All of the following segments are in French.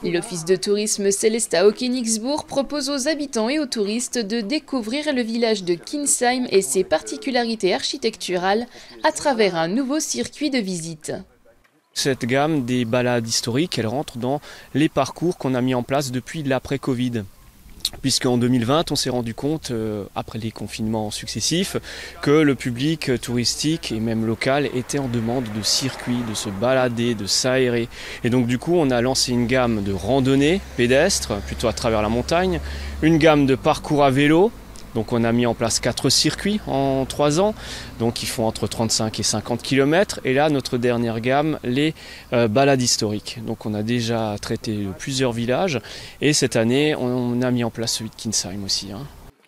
L'office de tourisme Sélestat au Königsbourg propose aux habitants et aux touristes de découvrir le village de Kinsheim et ses particularités architecturales à travers un nouveau circuit de visite. Cette gamme des balades historiques, elle rentre dans les parcours qu'on a mis en place depuis l'après-Covid. Puisqu'en 2020, on s'est rendu compte, après les confinements successifs, que le public touristique et même local était en demande de circuits, de se balader, de s'aérer. Et donc du coup, on a lancé une gamme de randonnées pédestres, plutôt à travers la montagne, une gamme de parcours à vélo. Donc on a mis en place 4 circuits en 3 ans, donc qui font entre 35 et 50 km. Et là, notre dernière gamme, les balades historiques. Donc on a déjà traité plusieurs villages et cette année, on a mis en place celui de Kinsheim aussi.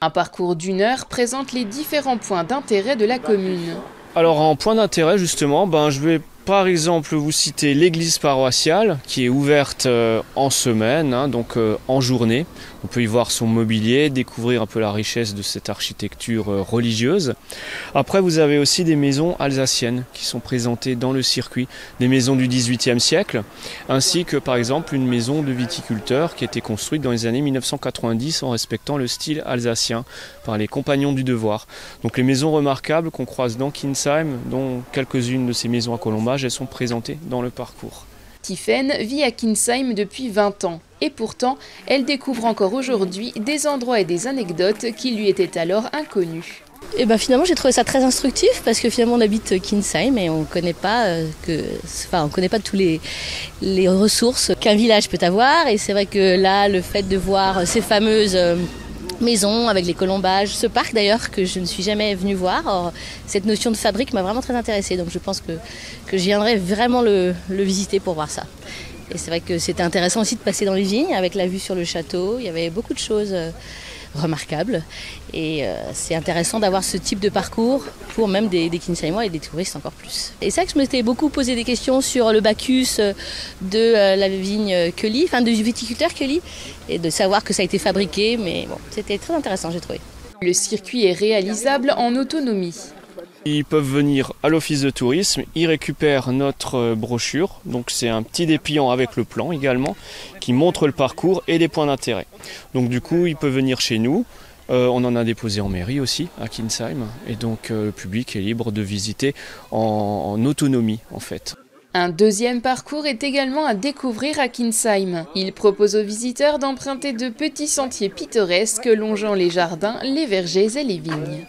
Un parcours d'1 heure présente les différents points d'intérêt de la commune. Alors en point d'intérêt justement, je vais par exemple vous citer l'église paroissiale qui est ouverte en semaine, donc en journée. On peut y voir son mobilier, découvrir un peu la richesse de cette architecture religieuse. Après vous avez aussi des maisons alsaciennes qui sont présentées dans le circuit, des maisons du XVIIIe siècle, ainsi que par exemple une maison de viticulteur qui a été construite dans les années 1990 en respectant le style alsacien par les compagnons du devoir. Donc les maisons remarquables qu'on croise dans Kinsheim, dont quelques-unes de ces maisons à Colombage, elles sont présentées dans le parcours. Tiffaine vit à Kinsheim depuis 20 ans et pourtant, elle découvre encore aujourd'hui des endroits et des anecdotes qui lui étaient alors inconnus. Et finalement, j'ai trouvé ça très instructif parce que finalement, on habite Kinsheim et on ne connaît pas tous les ressources qu'un village peut avoir. Et c'est vrai que là, le fait de voir ces fameuses maison avec les colombages, ce parc d'ailleurs que je ne suis jamais venue voir. Or, cette notion de fabrique m'a vraiment très intéressée, donc je pense que je viendrai vraiment le visiter pour voir ça. Et c'est vrai que c'était intéressant aussi de passer dans les vignes avec la vue sur le château. Il y avait beaucoup de choses remarquables et c'est intéressant d'avoir ce type de parcours pour même des Kinshheimois et des touristes encore plus. Et c'est vrai que je m'étais beaucoup posé des questions sur le Bacchus de la vigne Kölli, du viticulteur Kölli, et de savoir que ça a été fabriqué, mais bon, c'était très intéressant, j'ai trouvé. Le circuit est réalisable en autonomie. Ils peuvent venir à l'office de tourisme, ils récupèrent notre brochure, donc c'est un petit dépliant avec le plan également, qui montre le parcours et les points d'intérêt. Donc du coup, ils peuvent venir chez nous, on en a déposé en mairie aussi, à Kinsheim, et donc le public est libre de visiter en autonomie en fait. Un deuxième parcours est également à découvrir à Kinsheim. Il propose aux visiteurs d'emprunter de petits sentiers pittoresques longeant les jardins, les vergers et les vignes.